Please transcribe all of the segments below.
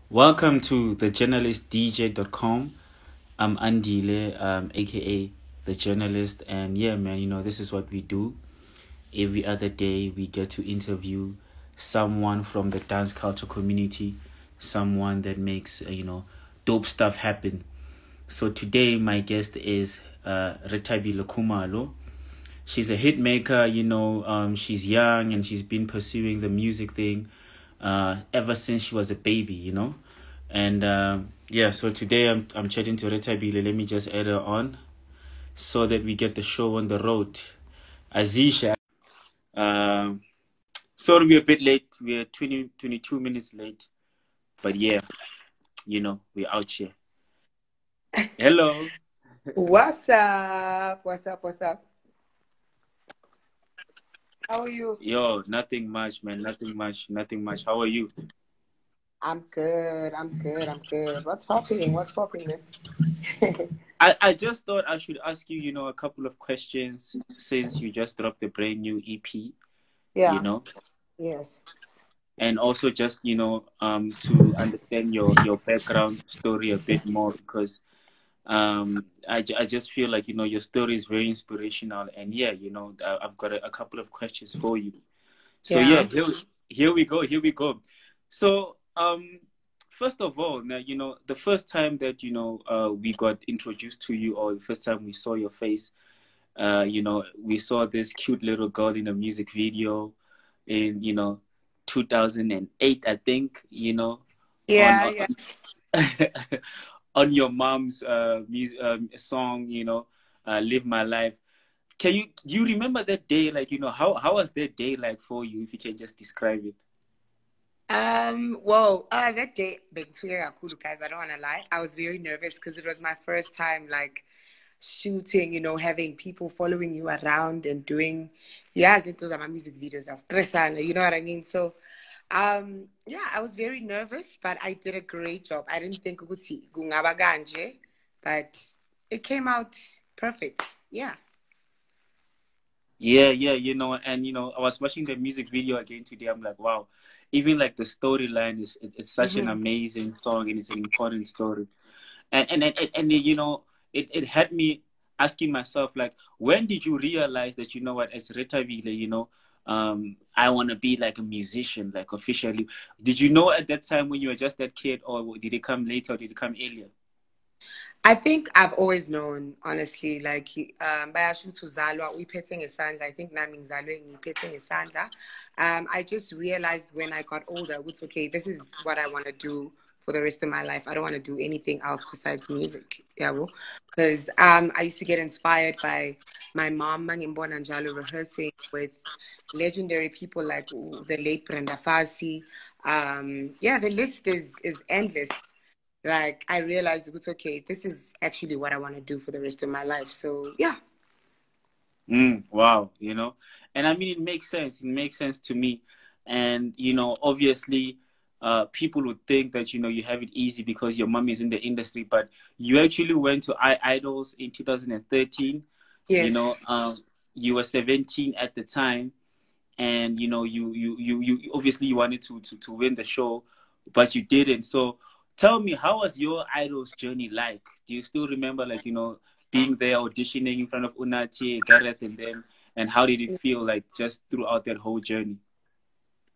Welcome to the journalistdj.com. I'm Andile, aka the journalist, and yeah, man, this is what we do. Every other day, we get to interview someone from the dance culture community, someone that makes dope stuff happen. So today, my guest is Rethabile Khumalo. She's a hit maker, she's young and she's been pursuing the music thing ever since she was a baby. And yeah, so today I'm chatting to Rethabile. Let me just add her on so that we get the show on the road. Azisha, um, sorry we're a bit late. We're 22 minutes late, but yeah, we're out here. Hello. What's up? What's up? What's up? How are you? Yo, nothing much, man. Nothing much. How are you? I'm good. I'm good. I'm good. What's popping? What's popping, man? I just thought I should ask you, a couple of questions since you just dropped the brand new EP, you Yeah. know, Yes. and also just, to understand your background story a bit more because I just feel like, your story is very inspirational. And yeah, I've got a couple of questions for you. So yeah, Yeah. here we go. Here we go. So, first of all, now, the first time that, we got introduced to you, or the first time we saw your face, we saw this cute little girl in a music video in, 2008, I think, Yeah. on, Yeah. on your mom's music song, Live My Life. Do you remember that day? Like, how was that day like for you, if you can just describe it? Well, that day, big cool guys. I don't want to lie. I was very nervous because it was my first time, like, shooting. Having people following you around and doing, yeah, those are my music videos. I stress, you know what I mean? So, yeah, I was very nervous, but I did a great job. I didn't think ukuthi kungaba kanje, but it came out perfect. Yeah. Yeah, yeah, and I was watching the music video again today. I'm like, wow, even like the storyline it's such an Hmm. amazing song and it's an important story. And it had me asking myself, like, when did you realize that, what, as Rethabile, I want to be like a musician, like officially? Did you know at that time when you were just that kid, or did it come later, or did it come earlier? I think I've always known, honestly, like bayasho ukuthi uzalwa uyiphethe ngesandla. I think nami ngizalwe ngiphethe ngesandla. I just realized when I got older, which okay, this is what I want to do for the rest of my life. I don't want to do anything else besides music. Yeah, because I used to get inspired by my mom, Mangimbona Njalo, rehearsing with legendary people like the late Brenda Fassie. Yeah, the list is endless. Like I realized it was okay, this is actually what I want to do for the rest of my life. So yeah. Wow, and I mean, it makes sense. It makes sense to me. And, obviously, people would think that, you have it easy because your mom is in the industry, but you actually went to Idols in 2013. You Yes. know, you were 17 at the time, and, you obviously you wanted to win the show, but you didn't. So tell me, how was your Idols journey like? Do you still remember, like, being there auditioning in front of Unati, Gareth, and them, and how did it feel like just throughout that whole journey?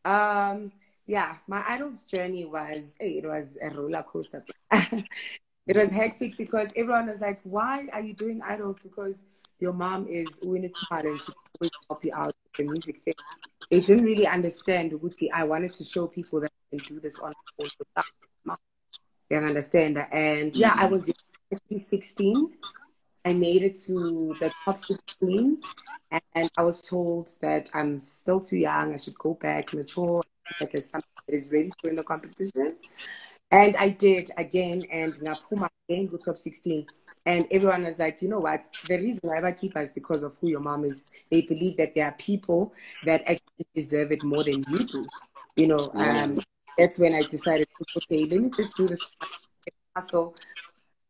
um yeah, my idols journey was, hey, it was a roller coaster. It was hectic because everyone was like, why are you doing idols? Because your mom is Winnie Khumalo and she can always help you out with the music thing. They didn't really understand Uguti. I wanted to show people that I can do this on my own without my mom. You understand? And yeah, I was actually 16. I made it to the top 16, and I was told that I'm still too young. I should go back, mature, like as something that is ready to win the competition. And I did again, and Ngapuma again go top 16. And everyone was like, you know what? The reason why I keep us because of who your mom is. They believe that there are people that actually deserve it more than you do. You know, Yeah. that's when I decided, okay, let me just do this hustle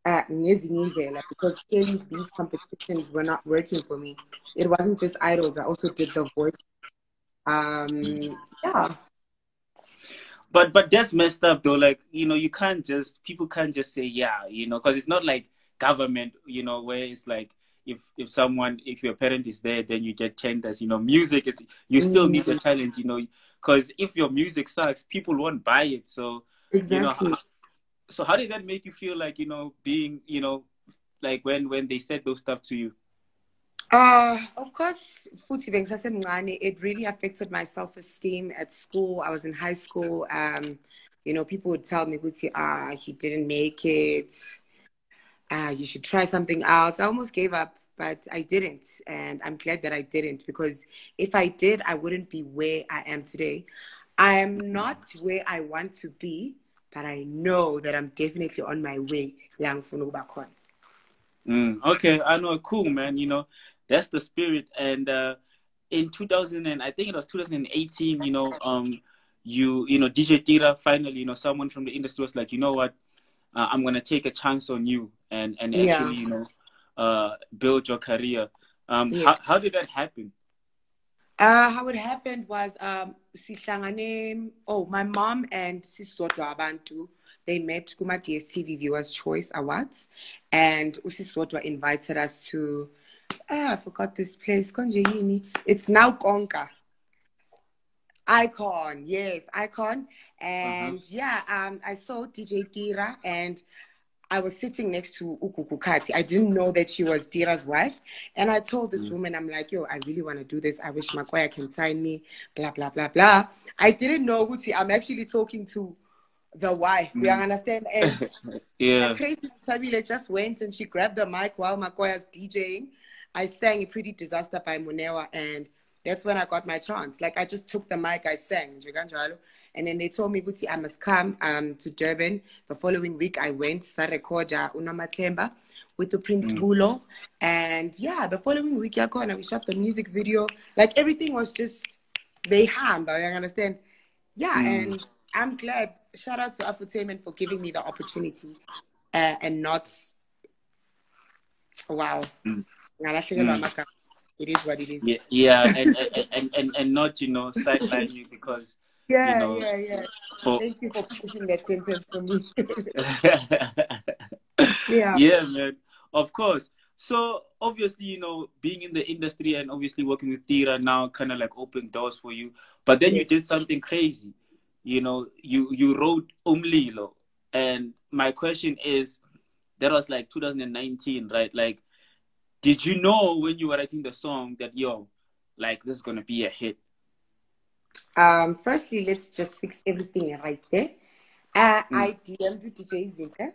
ngezinye indlela, because clearly these competitions were not working for me. It wasn't just idols. I also did the voice. Yeah. But that's messed up though. Like, you can't just people can't just say yeah, because it's not like government, where it's like if your parent is there, then you get tenders. Music is you still need the talent, because if your music sucks, people won't buy it. So Exactly. so how did that make you feel like, being, like when they said those stuff to you? Of course, futhi bengisasemncane, it really affected my self-esteem at school. I was in high school. People would tell me, he didn't make it. You should try something else. I almost gave up, but I didn't. And I'm glad that I didn't, because if I did, I wouldn't be where I am today. I am not where I want to be, but I know that I'm definitely on my way. Okay, I know. Cool, man. That's the spirit. And in 2000, and I think it was 2018, DJ Tira finally, someone from the industry was like, you know what, I'm gonna take a chance on you and Yeah. actually, build your career. Yes. How did that happen? How it happened was my mom and Sisodwa Abantu, they met kuma DSTV Viewers Choice Awards, and Usisodwa invited us to I forgot this place. It's now Konka. Icon, yes, Icon. And I saw DJ Tira, and I was sitting next to Ukukukati. I didn't know that she was Tira's wife. And I told this woman, I'm like, yo, I really want to do this. I wish Makoya can sign me, blah, blah, blah, blah. I didn't know, I'm actually talking to the wife. You understand? And Yeah. crazy Rethabile just went and she grabbed the mic while Makoya's DJing. I sang A Pretty Disaster by Munewa, and that's when I got my chance. Like, I just took the mic, I sang, and then they told me, I must come to Durban. The following week, I went, Sarekoda, Unamatemba, with the Prince Bulo. And the following week, we shot the music video. Like, everything was just, they ham, you understand? And I'm glad. Shout out to Afrotainment for giving me the opportunity and not, wow. It is what it is. Yeah, and not, sideline you because, Yeah. Thank you for pushing that sentence for me. Yeah, man. Of course. So obviously, being in the industry and obviously working with Tira now kind of like opened doors for you. But then you did something crazy. You wrote Umlilo. And my question is, that was like 2019, right? Like, did you know when you were writing the song that, like, this is going to be a hit? Firstly, let's just fix everything right there. I DM'd DJ Zinke,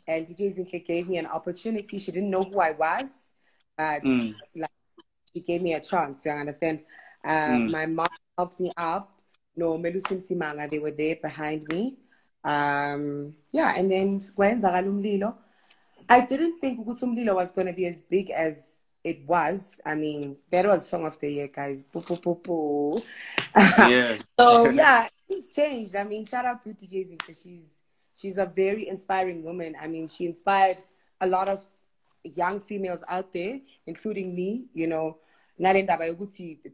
and DJ Zinke gave me an opportunity. She didn't know who I was, but like, she gave me a chance. You understand? My mom helped me out. No, Melusim Simanga, they were there behind me. And then I didn't think Ukutsumlilo was going to be as big as it was. I mean, that was Song of the Year, guys. Poo, poo, poo, poo. Yeah. So, it's changed. I mean, shout out to DJ Zinke. She's a very inspiring woman. I mean, she inspired a lot of young females out there, including me,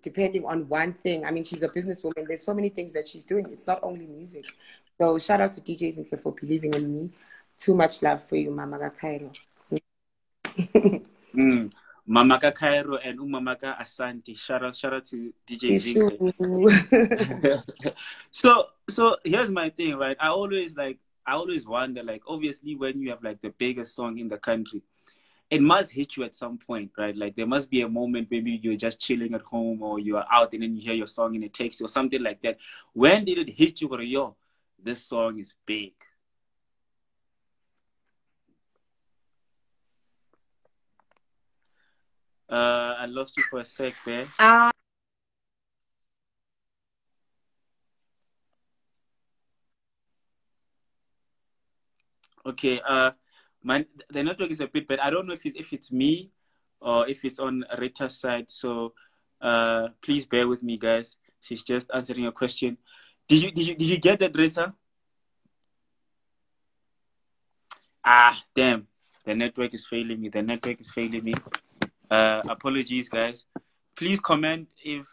depending on one thing. I mean, she's a businesswoman. There's so many things that she's doing. It's not only music. So shout out to DJ Zinke for believing in me. Too much love for you, Mama Cairo. Mama Cairo and Umamaka Asante. Shout out to DJ Zinke. So here's my thing, right? I always wonder, like, obviously when you have like the biggest song in the country, it must hit you at some point, right? Like, there must be a moment, maybe you're just chilling at home or you are out and then you hear your song and it takes you or something like that. When did it hit you? Yo, this song is big. I lost you for a sec there. Okay. The network is a bit bad. I don't know if it's me or if it's on Rita's side. So, please bear with me, guys. She's just answering a question. Did you get that, Rita? Damn. The network is failing me. Apologies, guys. Please comment if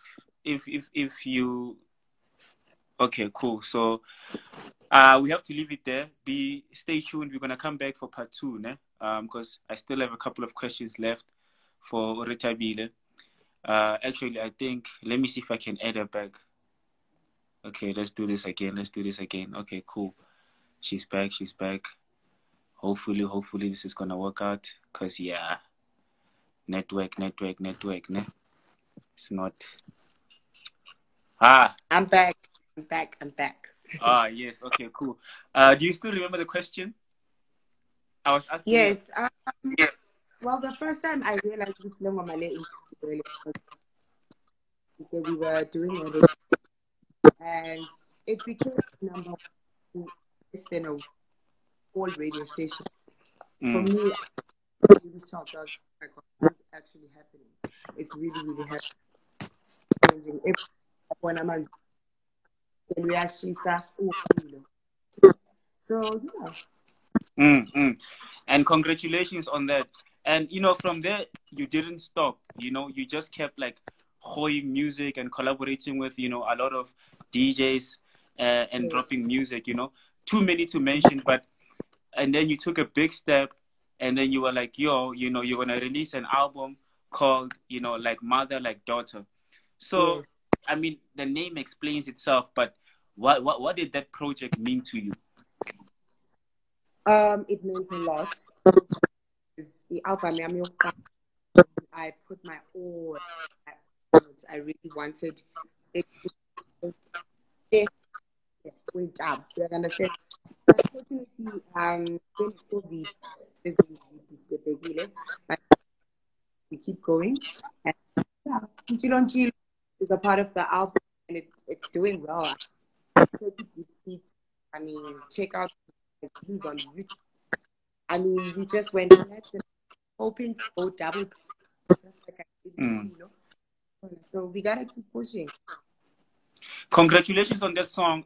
you Okay, cool. So we have to leave it there. Stay tuned. We're gonna come back for part 2, ne? Because I still have a couple of questions left for Rethabile. Actually, I think let me see if I can add her back. Okay, let's do this again. Okay, cool. She's back. Hopefully this is gonna work out. Cause yeah, network, ne? It's not. I'm back. Yes. Okay, cool. Do you still remember the question? I was asking. Yes. Well, the first time I realized this we were doing it, and it became number one in a whole radio station. For me, I'm really shocked. I was like, oh my God, what's actually happening? It's really, really happening. When I'm so yeah. And congratulations on that. And from there you didn't stop. You just kept like hoying music and collaborating with a lot of DJs and dropping music. Too many to mention, and then you took a big step, and then you were like, yo, you're gonna release an album called like Mother Like Daughter. So I mean, the name explains itself, but what did that project mean to you? It meant a lot. The album, I put my all. I really wanted it. Went up. Do you understand? Unfortunately, when COVID is but we keep going. And yeah, is a part of the album, and it's doing well. I mean, check out the views on YouTube. I mean, we just went hoping to go double. So we gotta keep pushing. Congratulations on that song.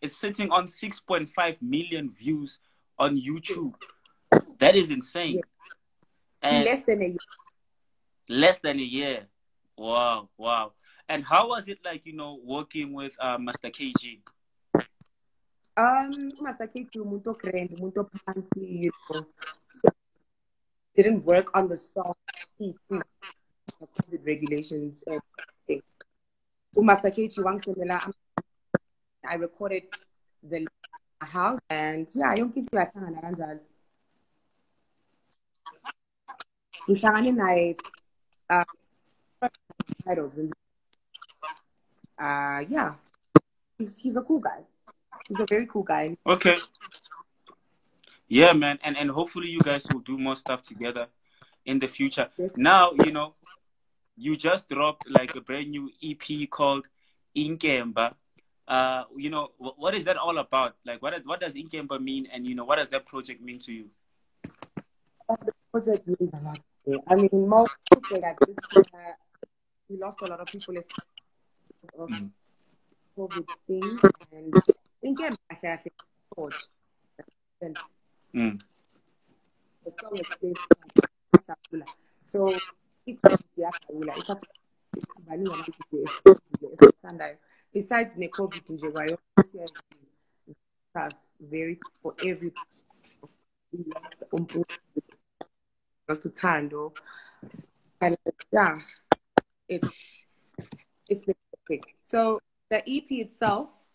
It's sitting on 6.5 million views on YouTube. That is insane. Yeah. And less than a year. Less than a year. Wow. And how was it like, working with Master KG? Master KG, didn't work on the song. The COVID regulations and things. Master KG, I recorded the house, and yeah, I don't think you are yeah, he's a cool guy. He's a very cool guy. Okay. Yeah, man, and hopefully you guys will do more stuff together in the future. Yes. Now, you just dropped like a brand new EP called Inkemba. What is that all about? Like, what does Inkemba mean, and what does that project mean to you? The project means a lot. I mean, most people like this, we lost a lot of people as of COVID thing, and Inkemba, I think, the song explains so besides the COVID very for every to Tando, and yeah, it's been big. So the EP itself,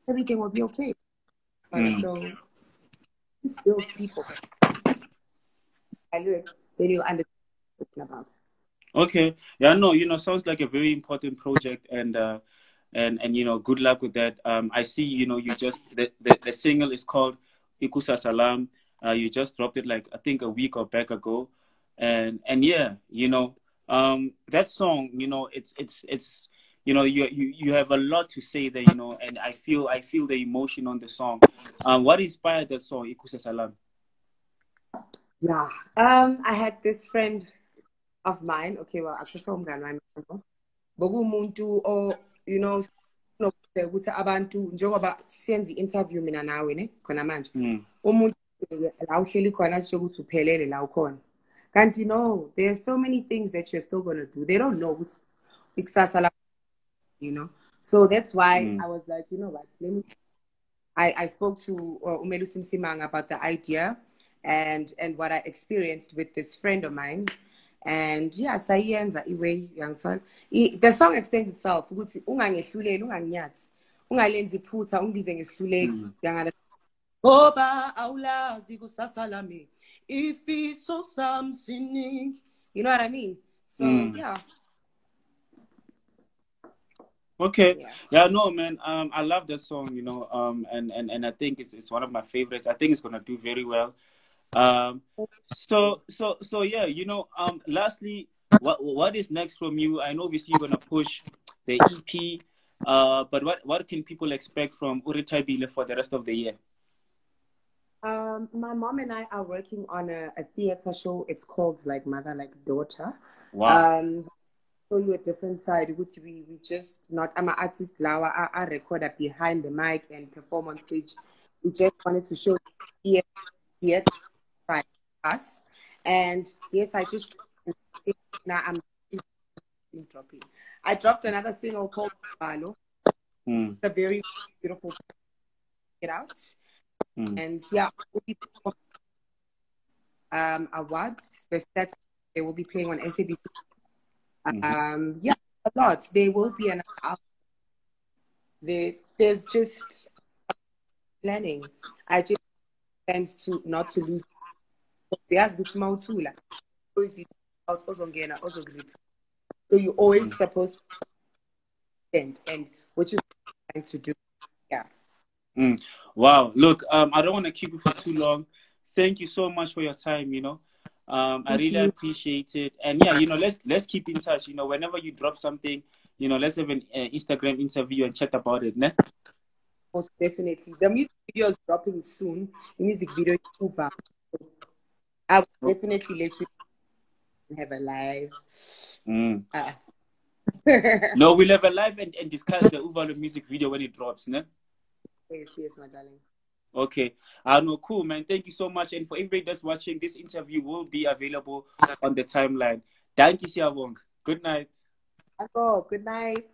everything will be okay. So this builds people. Then you understand what I'm about. Okay. Yeah, no, sounds like a very important project, and good luck with that. I see, you just the single is called Ikusa Salam. You just dropped it like I think a week or back ago, and yeah, that song, it's you have a lot to say there, and I feel the emotion on the song. What inspired that song, Ikusa Salam? Yeah, I had this friend of mine. Okay, well, after some guy, Bogumuntu, or ukuthi abantu njengoba senze interview mina nawe ne khona manje umuntu la uhleli khona asho ukuthi uphelele la ukhona Can't you know? There's so many things that you're still gonna do. They don't know what's you know. So that's why I was like, you know what? I spoke to Umelu Simsimang about the idea and what I experienced with this friend of mine. And yeah, sayenza iwe young son. The song explains itself. Ukuthi ungangehluleli unganyathi. Ungalenzi iphutha ungibize ngehluleki. Uyangana. Oba awulazi kusasa lami. Ifiso sami siningi. You know what I mean? So yeah. Okay. Yeah, no, man. I love that song, you know. And I think it's one of my favorites. I think it's gonna do very well. So yeah, you know. Lastly, what is next from you? I know obviously you're gonna push the EP. But what can people expect from Rethabile for the rest of the year? My mom and I are working on a theater show. It's called like Mother Like Daughter. Wow. Show you a different side, which we just not. I'm an artist. Lawa, I record up behind the mic and perform on stage. We just wanted to show the side us. And yes, I just now I'm dropping. I dropped another single called Khumalo. It's a very beautiful. Get out. And yeah, we'll be awards. They will be playing on SABC. Yeah, a lot. There will be an there's just planning. I just tend to not to lose. So you're always supposed to and what you're trying to do. Yeah. Wow. Look, I don't want to keep you for too long. Thank you so much for your time, you know. I really appreciate it. And yeah, you know, let's keep in touch. You know, whenever you drop something, you know, let's have an Instagram interview and chat about it, ne? Most definitely. The music video is dropping soon. The music video is over. I will definitely let you have a live. No, we'll have a live and discuss the Uvalo music video when it drops, ne? Yes, my darling. Okay. No, cool, man. Thank you so much. And for everybody that's watching, this interview will be available on the timeline. Thank you, Siavong. Good night. Good night.